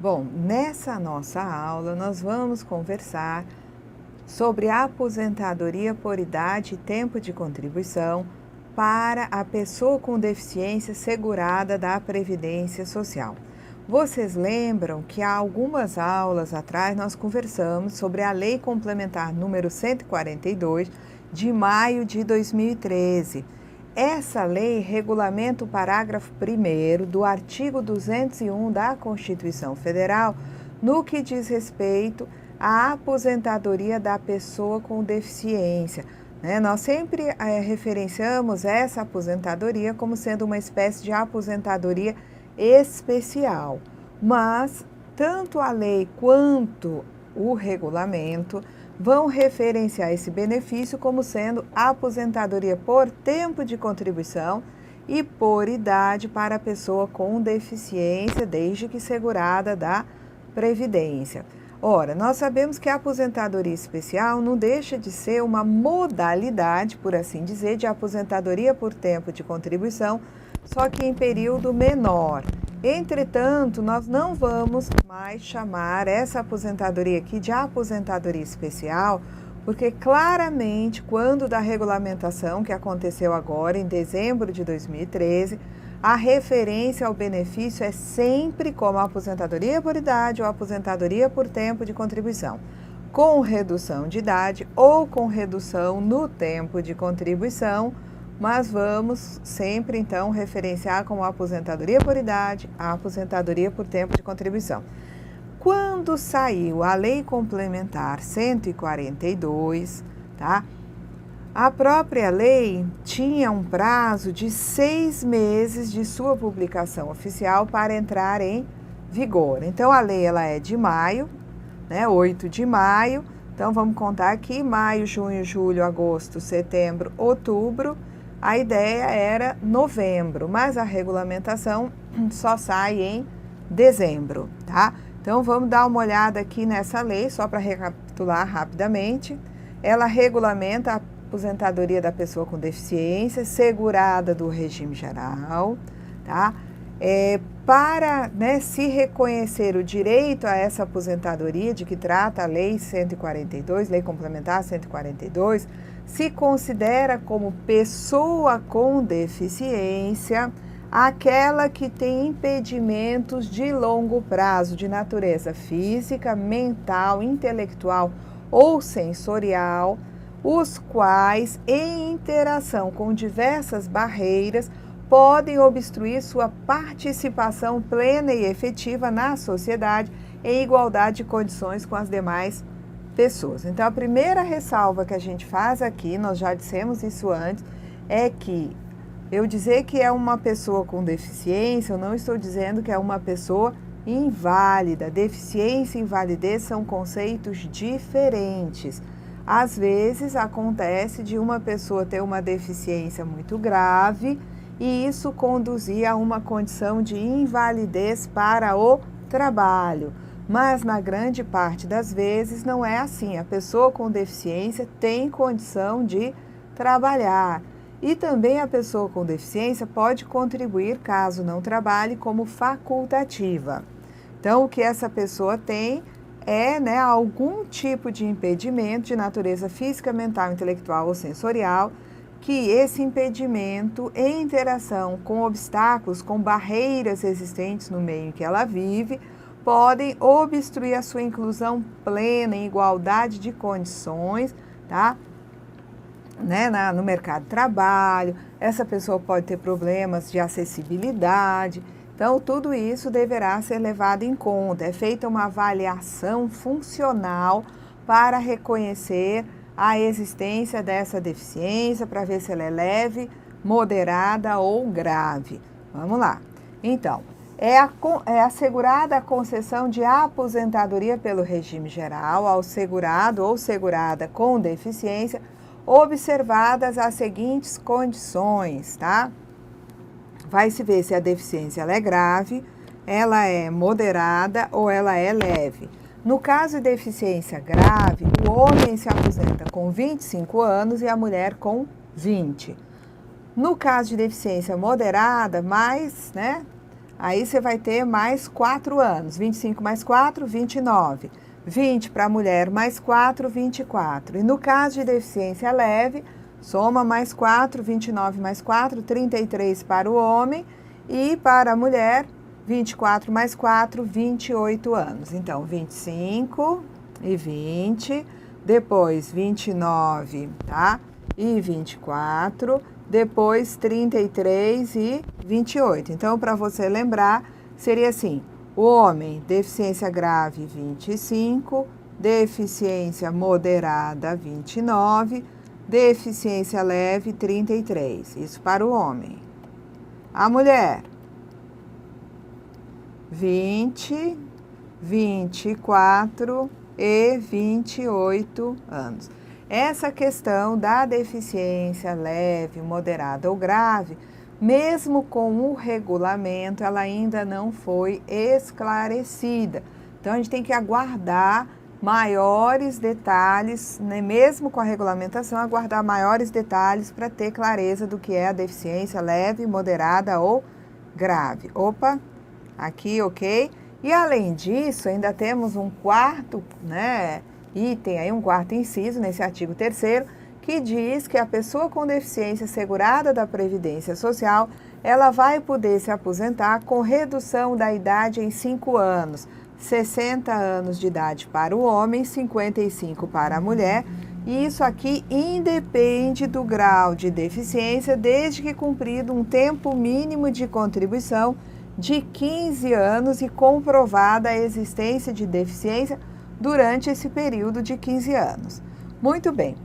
Bom, nessa nossa aula nós vamos conversar sobre a aposentadoria por idade e tempo de contribuição para a pessoa com deficiência segurada da Previdência Social. Vocês lembram que há algumas aulas atrás nós conversamos sobre a Lei Complementar número 142 de maio de 2013. Essa lei regulamenta o parágrafo 1º do artigo 201 da Constituição Federal no que diz respeito à aposentadoria da pessoa com deficiência. Nós sempre referenciamos essa aposentadoria como sendo uma espécie de aposentadoria especial, mas tanto a lei quanto o regulamento vão referenciar esse benefício como sendo aposentadoria por tempo de contribuição e por idade para a pessoa com deficiência, desde que segurada da Previdência. Ora, nós sabemos que a aposentadoria especial não deixa de ser uma modalidade, por assim dizer, de aposentadoria por tempo de contribuição, só que em período menor. Entretanto, nós não vamos mais chamar essa aposentadoria aqui de aposentadoria especial, porque claramente, quando da regulamentação que aconteceu agora, em dezembro de 2013, a referência ao benefício é sempre como aposentadoria por idade ou aposentadoria por tempo de contribuição, com redução de idade ou com redução no tempo de contribuição, mas vamos sempre, então, referenciar como aposentadoria por idade, a aposentadoria por tempo de contribuição. Quando saiu a Lei Complementar 142, tá? A própria lei tinha um prazo de 6 meses de sua publicação oficial para entrar em vigor. Então, a lei ela é de maio, 8 de maio. Então, vamos contar aqui, maio, junho, julho, agosto, setembro, outubro. A ideia era novembro, mas a regulamentação só sai em dezembro, tá? Então, vamos dar uma olhada aqui nessa lei, só para recapitular rapidamente. Ela regulamenta a aposentadoria da pessoa com deficiência, segurada do regime geral, tá? Para se reconhecer o direito a essa aposentadoria de que trata a Lei 142, Lei Complementar 142, se considera como pessoa com deficiência aquela que tem impedimentos de longo prazo de natureza física, mental, intelectual ou sensorial, os quais, em interação com diversas barreiras, podem obstruir sua participação plena e efetiva na sociedade em igualdade de condições com as demais pessoas. Então, a primeira ressalva que a gente faz aqui, nós já dissemos isso antes, é que eu dizer que é uma pessoa com deficiência, eu não estou dizendo que é uma pessoa inválida. Deficiência e invalidez são conceitos diferentes. Às vezes acontece de uma pessoa ter uma deficiência muito grave e isso conduzir a uma condição de invalidez para o trabalho. Mas na grande parte das vezes não é assim. A pessoa com deficiência tem condição de trabalhar. E também a pessoa com deficiência pode contribuir, caso não trabalhe, como facultativa. Então, o que essa pessoa tem é algum tipo de impedimento de natureza física, mental, intelectual ou sensorial, que esse impedimento, em interação com obstáculos, com barreiras existentes no meio em que ela vive, podem obstruir a sua inclusão plena, em igualdade de condições, tá? No mercado de trabalho. Essa pessoa pode ter problemas de acessibilidade. Então, tudo isso deverá ser levado em conta. É feita uma avaliação funcional para reconhecer a existência dessa deficiência, para ver se ela é leve, moderada ou grave. Vamos lá. Então, é assegurada a concessão de aposentadoria pelo regime geral ao segurado ou segurada com deficiência, observadas as seguintes condições, tá? Vai se ver se a deficiência ela é grave, ela é moderada ou ela é leve. No caso de deficiência grave, o homem se aposenta com 25 anos e a mulher com 20. No caso de deficiência moderada, mais, aí você vai ter mais 4 anos. 25 mais 4, 29. 20 para a mulher mais 4, 24. E no caso de deficiência leve, soma mais 4, 29 mais 4, 33 para o homem. E para a mulher, 24 mais 4, 28 anos. Então, 25 e 20, depois 29, tá? E 24, depois 33 e 28. Então, para você lembrar, seria assim: o homem, deficiência grave, 25, deficiência moderada, 29, deficiência leve, 33. Isso para o homem. A mulher, 20, 24 e 28 anos. Essa questão da deficiência leve, moderada ou grave, mesmo com o regulamento, ela ainda não foi esclarecida. Então, a gente tem que aguardar maiores detalhes, né? Mesmo com a regulamentação, aguardar maiores detalhes para ter clareza do que é a deficiência leve, moderada ou grave. Opa, aqui, ok? E além disso, ainda temos um quarto, né, item, aí, um quarto inciso nesse artigo 3º, que diz que a pessoa com deficiência segurada da Previdência Social, ela vai poder se aposentar com redução da idade em 5 anos, 60 anos de idade para o homem, 55 para a mulher, e isso aqui independe do grau de deficiência, desde que cumprido um tempo mínimo de contribuição de 15 anos e comprovada a existência de deficiência durante esse período de 15 anos. Muito bem.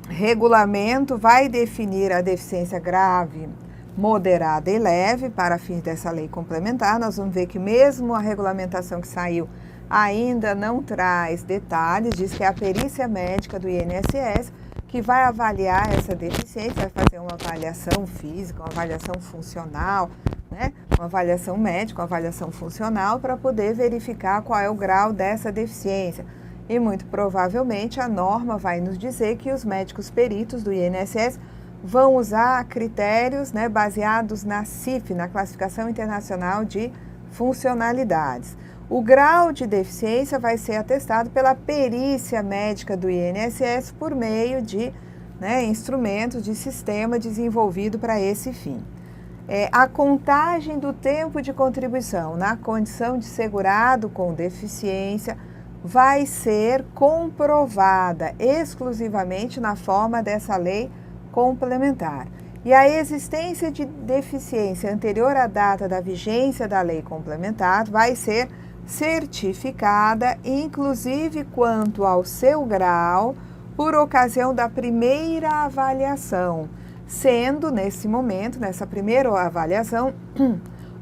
Regulamento vai definir a deficiência grave, moderada e leve para fins dessa lei complementar. Nós vamos ver que mesmo a regulamentação que saiu ainda não traz detalhes, diz que é a perícia médica do INSS que vai avaliar essa deficiência, vai fazer uma avaliação física, uma avaliação funcional, né? Uma avaliação médica, uma avaliação funcional para poder verificar qual é o grau dessa deficiência. E muito provavelmente a norma vai nos dizer que os médicos peritos do INSS vão usar critérios, né, baseados na CIF, na Classificação Internacional de Funcionalidades. O grau de deficiência vai ser atestado pela perícia médica do INSS por meio de, né, instrumentos de sistema desenvolvido para esse fim. A contagem do tempo de contribuição na condição de segurado com deficiência vai ser comprovada exclusivamente na forma dessa lei complementar. E a existência de deficiência anterior à data da vigência da lei complementar vai ser certificada, inclusive quanto ao seu grau, por ocasião da primeira avaliação, sendo, nesse momento, nessa primeira avaliação,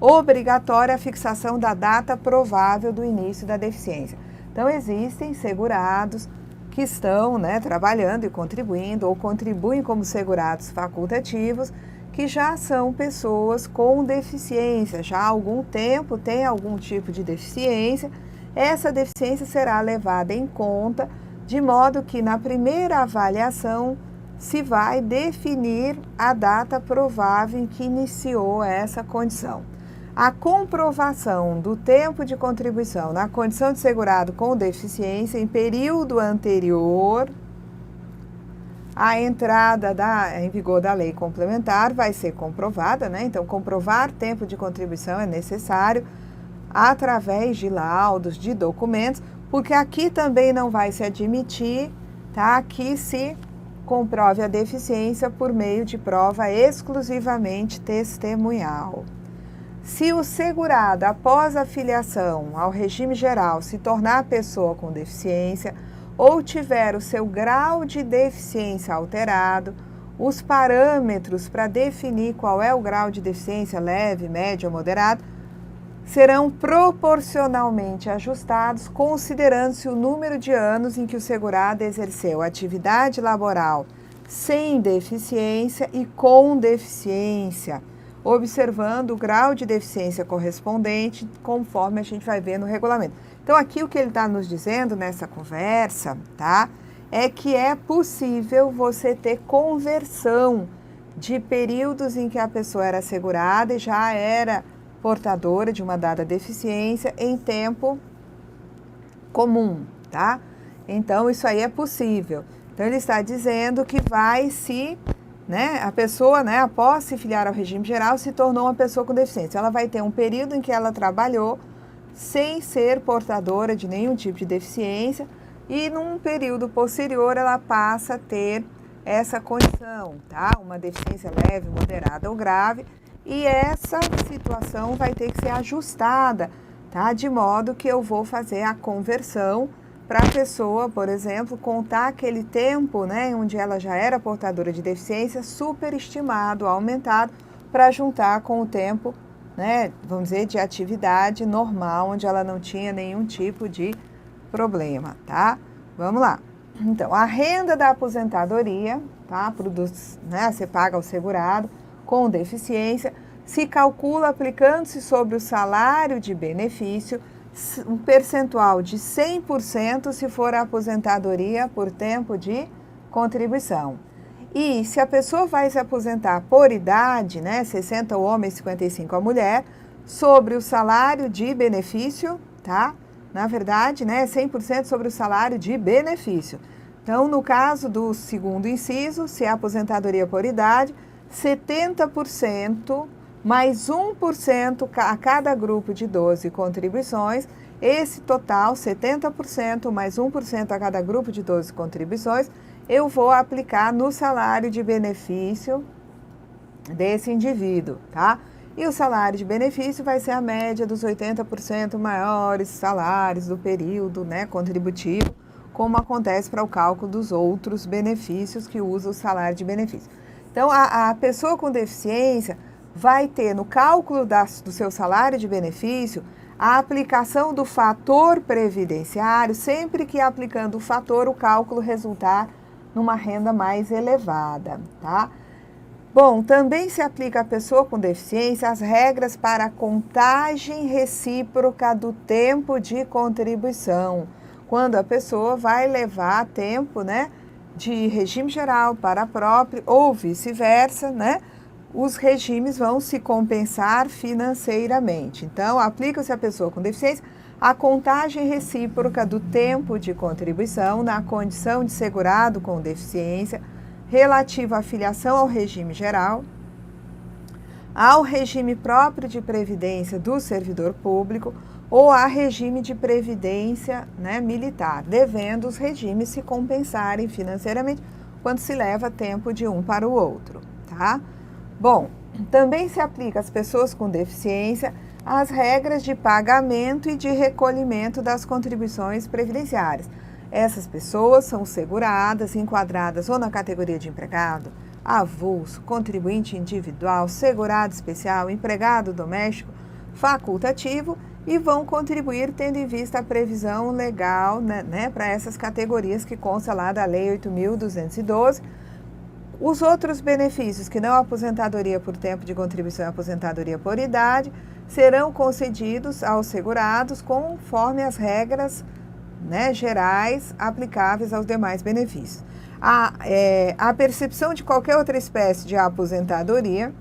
obrigatória a fixação da data provável do início da deficiência. Então, existem segurados que estão, né, trabalhando e contribuindo, ou contribuem como segurados facultativos, que já são pessoas com deficiência, já há algum tempo têm algum tipo de deficiência. Essa deficiência será levada em conta, de modo que na primeira avaliação se vai definir a data provável em que iniciou essa condição. A comprovação do tempo de contribuição na condição de segurado com deficiência em período anterior à entrada em vigor da lei complementar vai ser comprovada, né? Então, comprovar tempo de contribuição é necessário através de laudos, de documentos, porque aqui também não vai se admitir, tá, que se comprove a deficiência por meio de prova exclusivamente testemunhal. Se o segurado, após a filiação ao regime geral, se tornar pessoa com deficiência ou tiver o seu grau de deficiência alterado, os parâmetros para definir qual é o grau de deficiência leve, médio ou moderado serão proporcionalmente ajustados, considerando-se o número de anos em que o segurado exerceu atividade laboral sem deficiência e com deficiência, observando o grau de deficiência correspondente, conforme a gente vai ver no regulamento. Então, aqui o que ele está nos dizendo nessa conversa, tá? É que é possível você ter conversão de períodos em que a pessoa era segurada e já era portadora de uma dada deficiência em tempo comum, tá? Então, isso aí é possível. Então, ele está dizendo que vai se, né, a pessoa, né, após se filiar ao regime geral, se tornou uma pessoa com deficiência. Ela vai ter um período em que ela trabalhou sem ser portadora de nenhum tipo de deficiência e num período posterior ela passa a ter essa condição, tá? Uma deficiência leve, moderada ou grave, e essa situação vai ter que ser ajustada, tá? De modo que eu vou fazer a conversão para a pessoa, por exemplo, contar aquele tempo, né, onde ela já era portadora de deficiência, superestimado, aumentado, para juntar com o tempo, né, vamos dizer, de atividade normal, onde ela não tinha nenhum tipo de problema, tá? Vamos lá. Então, a renda da aposentadoria, tá? Né, você paga ao segurado com deficiência, se calcula aplicando-se sobre o salário de benefício um percentual de 100% se for a aposentadoria por tempo de contribuição. E se a pessoa vai se aposentar por idade, né, 60 o homem e 55 a mulher, sobre o salário de benefício, tá? Na verdade, né, 100% sobre o salário de benefício. Então, no caso do segundo inciso, se é aposentadoria por idade, 70% mais 1% a cada grupo de 12 contribuições. Esse total, 70% mais 1% a cada grupo de 12 contribuições, eu vou aplicar no salário de benefício desse indivíduo, tá? E o salário de benefício vai ser a média dos 80% maiores salários do período, né, contributivo, como acontece para o cálculo dos outros benefícios que usa o salário de benefício. Então, a pessoa com deficiência vai ter no cálculo do seu salário de benefício a aplicação do fator previdenciário, sempre que aplicando o fator, o cálculo resultar numa renda mais elevada, tá? Bom, também se aplica à pessoa com deficiência as regras para a contagem recíproca do tempo de contribuição, quando a pessoa vai levar tempo, né, de regime geral para próprio ou vice-versa, né? Os regimes vão se compensar financeiramente. Então, aplica-se à pessoa com deficiência a contagem recíproca do tempo de contribuição na condição de segurado com deficiência relativo à filiação ao regime geral, ao regime próprio de previdência do servidor público ou a regime de previdência, né, militar, devendo os regimes se compensarem financeiramente quando se leva tempo de um para o outro, tá? Bom, também se aplica às pessoas com deficiência as regras de pagamento e de recolhimento das contribuições previdenciárias. Essas pessoas são seguradas, enquadradas ou na categoria de empregado, avulso, contribuinte individual, segurado especial, empregado doméstico, facultativo e vão contribuir tendo em vista a previsão legal, né, para essas categorias que consta lá da Lei 8.212. Os outros benefícios, que não a aposentadoria por tempo de contribuição e aposentadoria por idade, serão concedidos aos segurados conforme as regras, né, gerais aplicáveis aos demais benefícios. A percepção de qualquer outra espécie de aposentadoria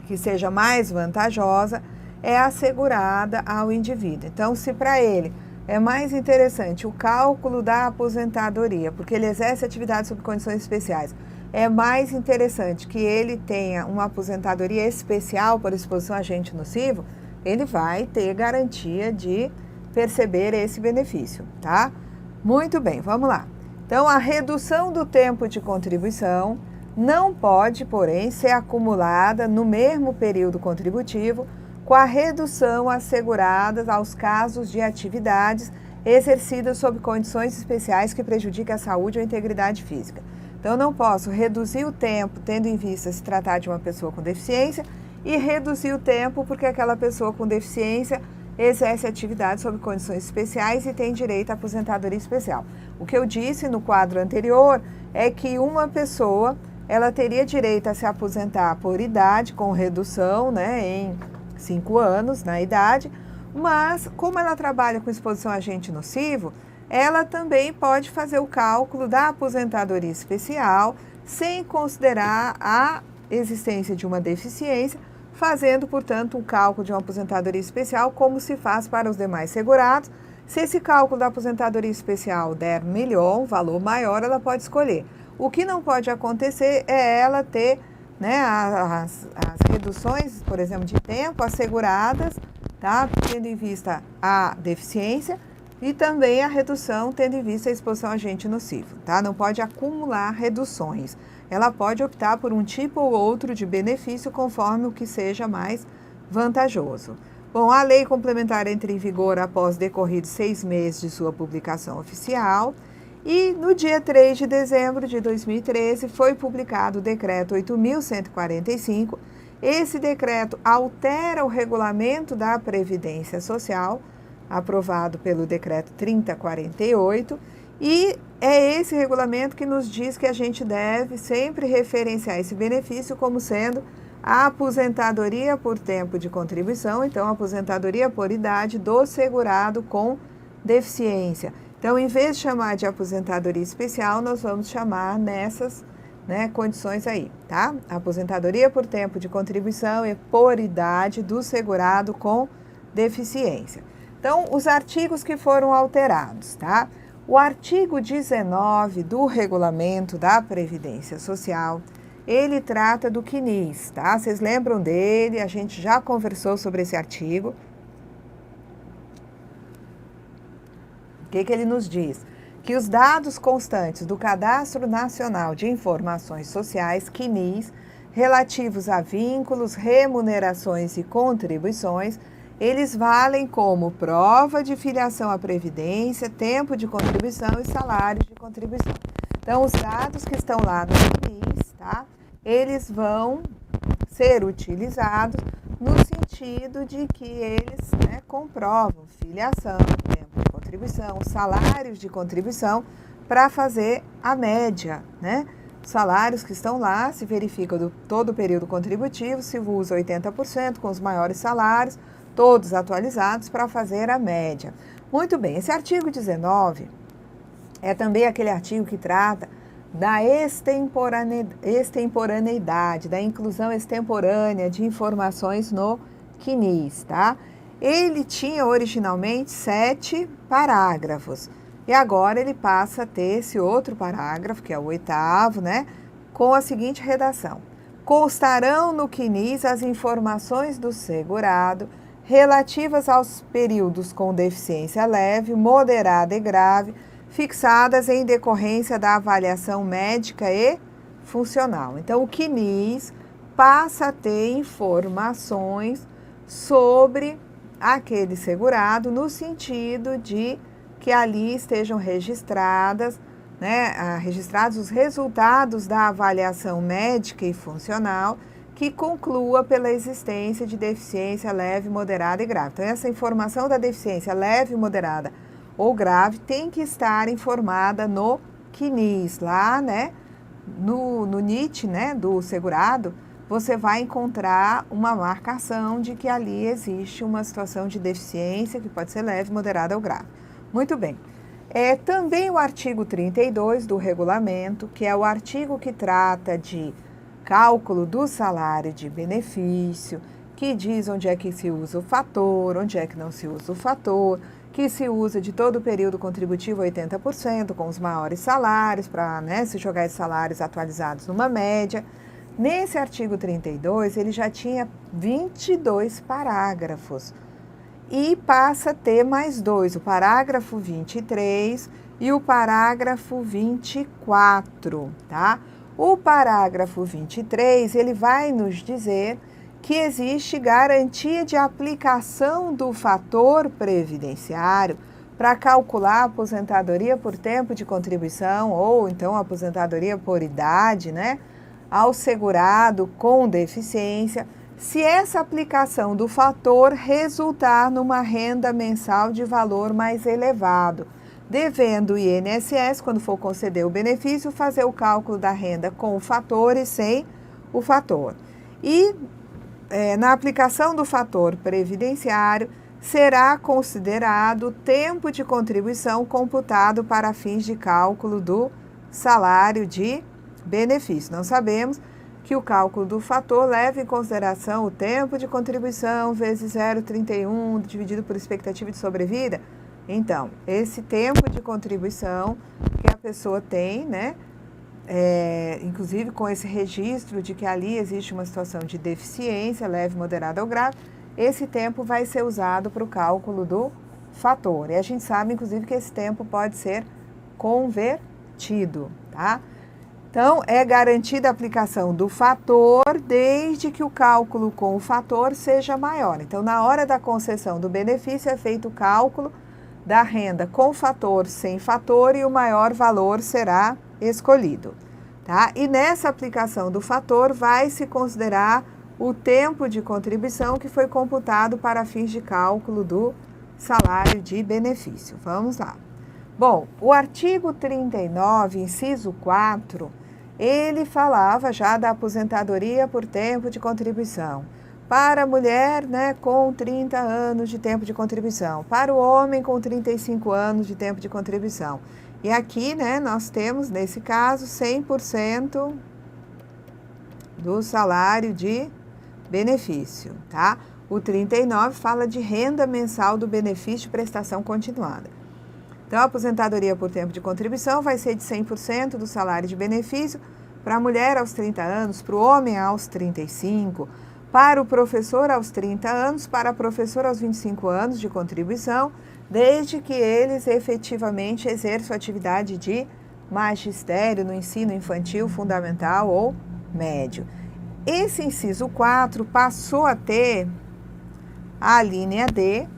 que seja mais vantajosa é assegurada ao indivíduo. Então, se para ele é mais interessante o cálculo da aposentadoria, porque ele exerce atividade sob condições especiais, é mais interessante que ele tenha uma aposentadoria especial por exposição a agente nocivo, ele vai ter garantia de perceber esse benefício, tá? Muito bem, vamos lá. Então, a redução do tempo de contribuição não pode, porém, ser acumulada no mesmo período contributivo com a redução assegurada aos casos de atividades exercidas sob condições especiais que prejudiquem a saúde ou a integridade física. Então, eu não posso reduzir o tempo tendo em vista se tratar de uma pessoa com deficiência e reduzir o tempo porque aquela pessoa com deficiência exerce atividade sob condições especiais e tem direito à aposentadoria especial. O que eu disse no quadro anterior é que uma pessoa, ela teria direito a se aposentar por idade, com redução, né, em 5 anos na idade, mas como ela trabalha com exposição a agente nocivo, ela também pode fazer o cálculo da aposentadoria especial sem considerar a existência de uma deficiência, fazendo, portanto, um cálculo de uma aposentadoria especial como se faz para os demais segurados. Se esse cálculo da aposentadoria especial der melhor, um valor maior, ela pode escolher. O que não pode acontecer é ela ter, né, as reduções, por exemplo, de tempo asseguradas, tá, tendo em vista a deficiência, e também a redução tendo em vista a exposição a agente nocivo, tá? Não pode acumular reduções. Ela pode optar por um tipo ou outro de benefício conforme o que seja mais vantajoso. Bom, a lei complementar entra em vigor após decorridos 6 meses de sua publicação oficial e no dia 3 de dezembro de 2013 foi publicado o decreto 8.145. Esse decreto altera o regulamento da Previdência Social, aprovado pelo decreto 3048, e é esse regulamento que nos diz que a gente deve sempre referenciar esse benefício como sendo a aposentadoria por tempo de contribuição, então a aposentadoria por idade do segurado com deficiência. Então, em vez de chamar de aposentadoria especial, nós vamos chamar nessas, né, condições aí, tá? Aposentadoria por tempo de contribuição e por idade do segurado com deficiência. Então, os artigos que foram alterados, tá? O artigo 19 do Regulamento da Previdência Social, ele trata do CNIS, tá? Vocês lembram dele? A gente já conversou sobre esse artigo. O que ele nos diz? Que os dados constantes do Cadastro Nacional de Informações Sociais, CNIS, relativos a vínculos, remunerações e contribuições, eles valem como prova de filiação à Previdência, tempo de contribuição e salários de contribuição. Então, os dados que estão lá no CNIS, tá? Eles vão ser utilizados no sentido de que eles, né, comprovam filiação, tempo de contribuição, salários de contribuição, para fazer a média, né? Os salários que estão lá se verificam do todo o período contributivo, se usa 80% com os maiores salários, todos atualizados para fazer a média. Muito bem, esse artigo 19 é também aquele artigo que trata da extemporaneidade, da inclusão extemporânea de informações no CNIS, tá? Ele tinha originalmente 7 parágrafos e agora ele passa a ter esse outro parágrafo, que é o 8º, né? Com a seguinte redação: constarão no CNIS as informações do segurado relativas aos períodos com deficiência leve, moderada e grave, fixadas em decorrência da avaliação médica e funcional. Então, o CNIS passa a ter informações sobre aquele segurado no sentido de que ali estejam registradas, né, registrados os resultados da avaliação médica e funcional que conclua pela existência de deficiência leve, moderada e grave. Então, essa informação da deficiência leve, moderada ou grave tem que estar informada no CNIS, lá, né, no NIT, né, do segurado, você vai encontrar uma marcação de que ali existe uma situação de deficiência que pode ser leve, moderada ou grave. Muito bem. Também o artigo 32 do regulamento, que é o artigo que trata de cálculo do salário de benefício, que diz onde é que se usa o fator, onde é que não se usa o fator, que se usa de todo o período contributivo 80% com os maiores salários, para, né, se jogar esses salários atualizados numa média. Nesse artigo 32, ele já tinha 22 parágrafos e passa a ter mais 2, o parágrafo 23 e o parágrafo 24, tá? O parágrafo 23, ele vai nos dizer que existe garantia de aplicação do fator previdenciário para calcular a aposentadoria por tempo de contribuição ou então a aposentadoria por idade, né, ao segurado com deficiência, se essa aplicação do fator resultar numa renda mensal de valor mais elevado, devendo o INSS, quando for conceder o benefício, fazer o cálculo da renda com o fator e sem o fator. E na aplicação do fator previdenciário, será considerado o tempo de contribuição computado para fins de cálculo do salário de benefício. Não sabemos que o cálculo do fator leva em consideração o tempo de contribuição vezes 0,31 dividido por expectativa de sobrevida. Então, esse tempo de contribuição que a pessoa tem, né, inclusive com esse registro de que ali existe uma situação de deficiência, leve, moderada ou grave, esse tempo vai ser usado para o cálculo do fator. E a gente sabe, inclusive, que esse tempo pode ser convertido, tá? Então, é garantida a aplicação do fator desde que o cálculo com o fator seja maior. Então, na hora da concessão do benefício, é feito o cálculo da renda com fator, sem fator, e o maior valor será escolhido, tá? E nessa aplicação do fator, vai se considerar o tempo de contribuição que foi computado para fins de cálculo do salário de benefício. Vamos lá. Bom, o artigo 39, inciso 4, ele falava já da aposentadoria por tempo de contribuição. Para a mulher, né, com 30 anos de tempo de contribuição. Para o homem, com 35 anos de tempo de contribuição. E aqui, né, nós temos, nesse caso, 100% do salário de benefício, tá? O 39 fala de renda mensal do benefício de prestação continuada. Então, a aposentadoria por tempo de contribuição vai ser de 100% do salário de benefício para a mulher aos 30 anos, para o homem aos 35, para o professor aos 30 anos, para a professora aos 25 anos de contribuição, desde que eles efetivamente exerçam atividade de magistério no ensino infantil, fundamental ou médio. Esse inciso 4 passou a ter a linha D,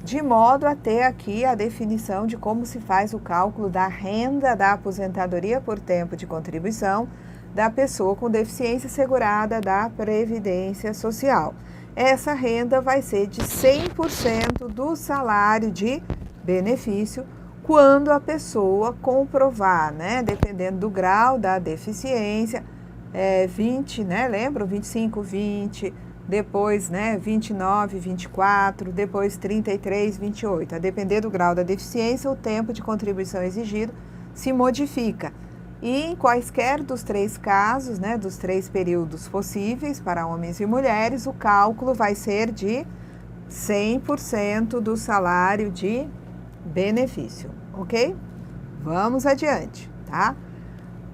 de modo a ter aqui a definição de como se faz o cálculo da renda da aposentadoria por tempo de contribuição da pessoa com deficiência segurada da Previdência Social. Essa renda vai ser de 100% do salário de benefício quando a pessoa comprovar, né, dependendo do grau da deficiência, 20, né, lembram? 25, 20, depois, né, 29, 24, depois 33, 28. A depender do grau da deficiência, o tempo de contribuição exigido se modifica. E em quaisquer dos 3 casos, né, dos 3 períodos possíveis para homens e mulheres, o cálculo vai ser de 100% do salário de benefício, ok? Vamos adiante, tá?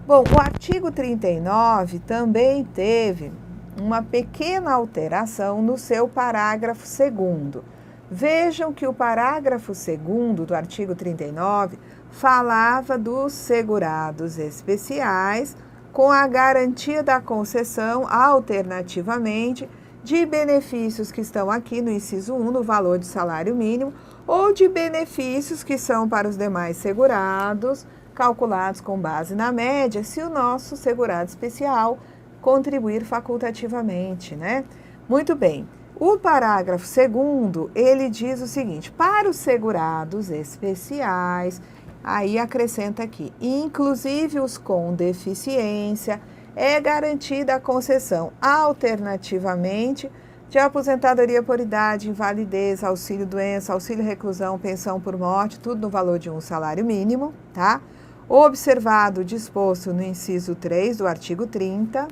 Bom, o artigo 39 também teve uma pequena alteração no seu parágrafo 2º. Vejam que o parágrafo 2º do artigo 39 falava dos segurados especiais com a garantia da concessão, alternativamente, de benefícios que estão aqui no inciso 1, no valor de salário mínimo, ou de benefícios que são para os demais segurados, calculados com base na média, se o nosso segurado especial contribuir facultativamente, né? Muito bem. O parágrafo 2º, ele diz o seguinte: para os segurados especiais, aí acrescenta aqui, inclusive os com deficiência, é garantida a concessão alternativamente de aposentadoria por idade, invalidez, auxílio-doença, auxílio-reclusão, pensão por morte, tudo no valor de um salário mínimo, tá? Observado o disposto no inciso 3 do artigo 30,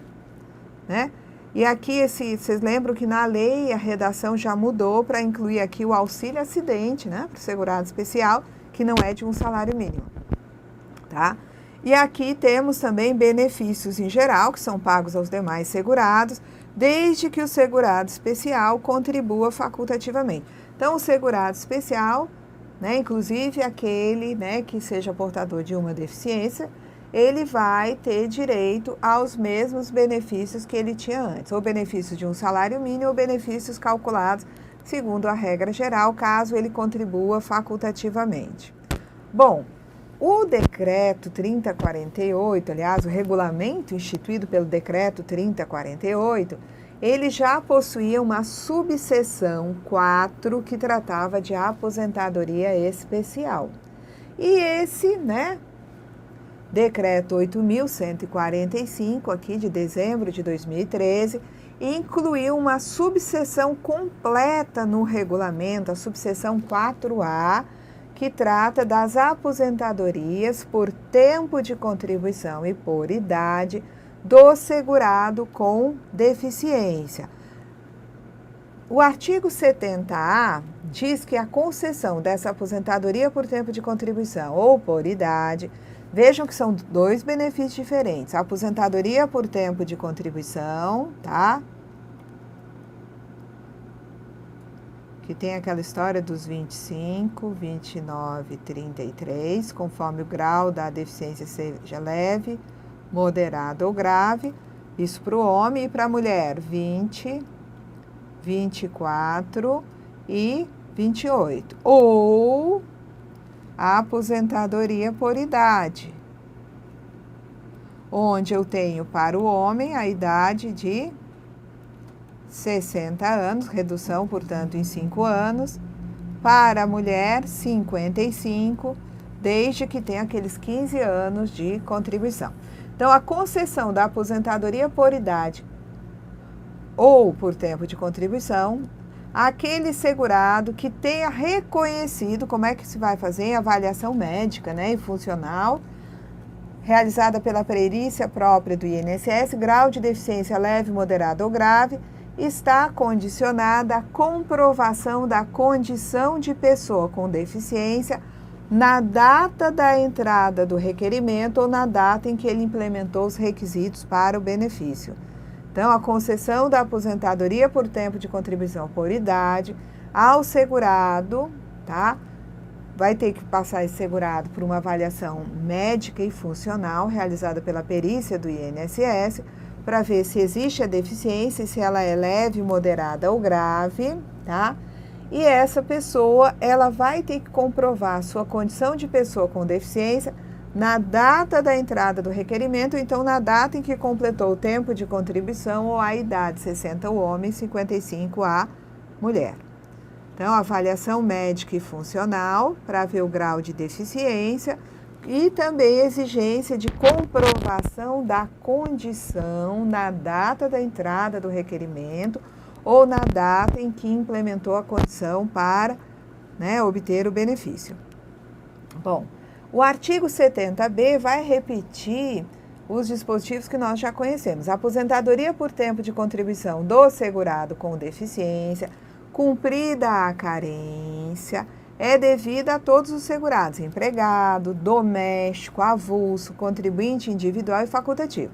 né? E aqui, vocês lembram que na lei a redação já mudou para incluir aqui o auxílio acidente, né? Para o segurado especial, que não é de um salário mínimo, tá? E aqui temos também benefícios em geral, que são pagos aos demais segurados, desde que o segurado especial contribua facultativamente. Então, o segurado especial, né, inclusive aquele, né, que seja portador de uma deficiência, ele vai ter direito aos mesmos benefícios que ele tinha antes, ou benefícios de um salário mínimo ou benefícios calculados segundo a regra geral, caso ele contribua facultativamente. Bom, o decreto 3048, aliás, o regulamento instituído pelo decreto 3048, ele já possuía uma subseção 4 que tratava de aposentadoria especial. E esse, né, decreto 8.145, aqui de dezembro de 2013, incluiu uma subseção completa no regulamento, a subseção 4A, que trata das aposentadorias por tempo de contribuição e por idade do segurado com deficiência. O artigo 70A diz que a concessão dessa aposentadoria por tempo de contribuição ou por idade, vejam que são dois benefícios diferentes. A aposentadoria por tempo de contribuição, tá? Que tem aquela história dos 25, 29, 33, conforme o grau da deficiência seja leve, moderado ou grave. Isso para o homem, e para a mulher, 20, 24 e 28. Ou a aposentadoria por idade, onde eu tenho para o homem a idade de 60 anos, redução, portanto, em 5 anos, para a mulher, 55, desde que tenha aqueles 15 anos de contribuição. Então, a concessão da aposentadoria por idade ou por tempo de contribuição, aquele segurado que tenha reconhecido, como é que se vai fazer? Avaliação médica, né, e funcional, realizada pela perícia própria do INSS, grau de deficiência leve, moderado ou grave, está condicionada à comprovação da condição de pessoa com deficiência na data da entrada do requerimento ou na data em que ele implementou os requisitos para o benefício. Então, a concessão da aposentadoria por tempo de contribuição por idade ao segurado, tá? Vai ter que passar esse segurado por uma avaliação médica e funcional realizada pela perícia do INSS, para ver se existe a deficiência, se ela é leve, moderada ou grave, tá? E essa pessoa, ela vai ter que comprovar a sua condição de pessoa com deficiência na data da entrada do requerimento, então na data em que completou o tempo de contribuição ou a idade, 60 o homem, 55 a mulher. Então, avaliação médica e funcional para ver o grau de deficiência, e também exigência de comprovação da condição na data da entrada do requerimento ou na data em que implementou a condição para, né, obter o benefício. Bom, o artigo 70B vai repetir os dispositivos que nós já conhecemos. A aposentadoria por tempo de contribuição do segurado com deficiência, cumprida a carência, é devida a todos os segurados, empregado, doméstico, avulso, contribuinte individual e facultativo.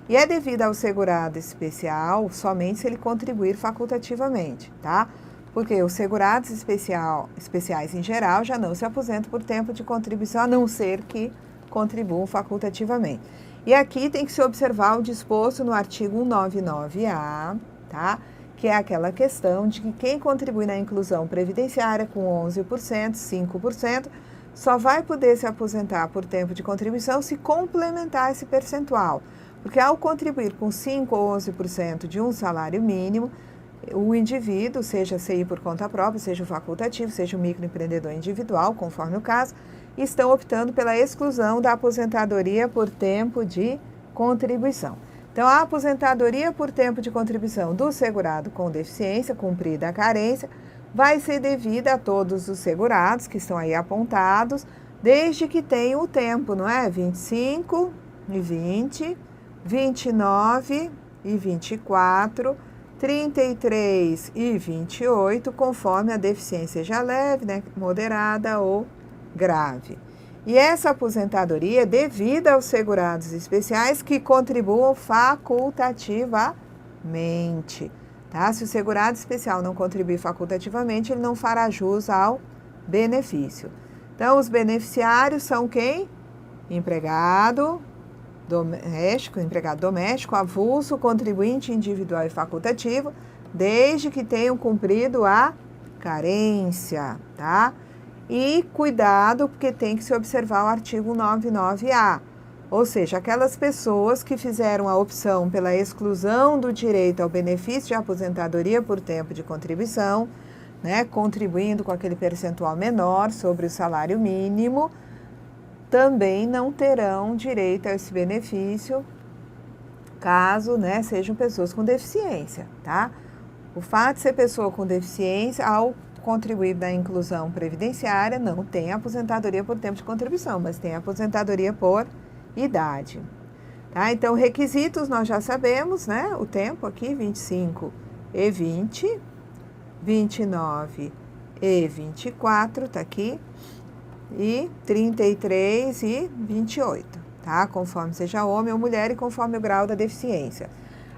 E é devida ao segurado especial somente se ele contribuir facultativamente, tá? Porque os segurados especiais em geral já não se aposentam por tempo de contribuição, a não ser que contribuam facultativamente. E aqui tem que se observar o disposto no artigo 199A, tá? Que é aquela questão de que quem contribui na inclusão previdenciária com 11%, 5%, só vai poder se aposentar por tempo de contribuição se complementar esse percentual. Porque ao contribuir com 5% ou 11% de um salário mínimo, o indivíduo, seja CI por conta própria, seja o facultativo, seja o microempreendedor individual, conforme o caso, estão optando pela exclusão da aposentadoria por tempo de contribuição. Então, a aposentadoria por tempo de contribuição do segurado com deficiência, cumprida a carência, vai ser devida a todos os segurados que estão aí apontados, desde que tenham o tempo, não é? 25 e 20, 29 e 24, 33 e 28, conforme a deficiência seja leve, né, moderada ou grave. E essa aposentadoria é devida aos segurados especiais que contribuam facultativamente, tá? Se o segurado especial não contribuir facultativamente, ele não fará jus ao benefício. Então, os beneficiários são quem? Empregado doméstico, avulso, contribuinte individual e facultativo, desde que tenham cumprido a carência, tá? E cuidado, porque tem que se observar o artigo 99A, ou seja, aquelas pessoas que fizeram a opção pela exclusão do direito ao benefício de aposentadoria por tempo de contribuição, né, contribuindo com aquele percentual menor sobre o salário mínimo, também não terão direito a esse benefício, caso, sejam pessoas com deficiência, tá? O fato de ser pessoa com deficiência, ao contribuir na inclusão previdenciária, não tem aposentadoria por tempo de contribuição, mas tem aposentadoria por idade. Tá? Então, requisitos nós já sabemos, né? O tempo aqui, 25 e 20, 29 e 24, tá aqui, e 33 e 28, tá? Conforme seja homem ou mulher e conforme o grau da deficiência.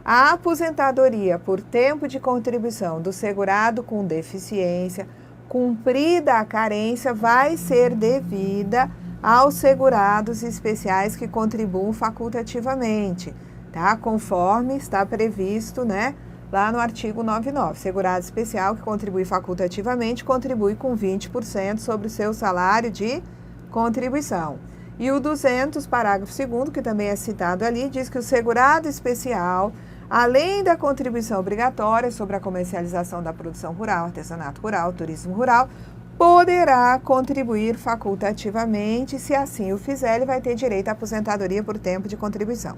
A aposentadoria por tempo de contribuição do segurado com deficiência, cumprida a carência, vai ser devida aos segurados especiais que contribuam facultativamente, tá? Conforme está previsto, né, lá no artigo 99. Segurado especial que contribui facultativamente, contribui com 20% sobre o seu salário de contribuição. E o 200, parágrafo 2º, que também é citado ali, diz que o segurado especial, além da contribuição obrigatória sobre a comercialização da produção rural, artesanato rural, turismo rural, poderá contribuir facultativamente. Se assim o fizer, ele vai ter direito à aposentadoria por tempo de contribuição.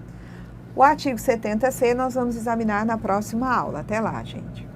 O artigo 70C nós vamos examinar na próxima aula. Até lá, gente.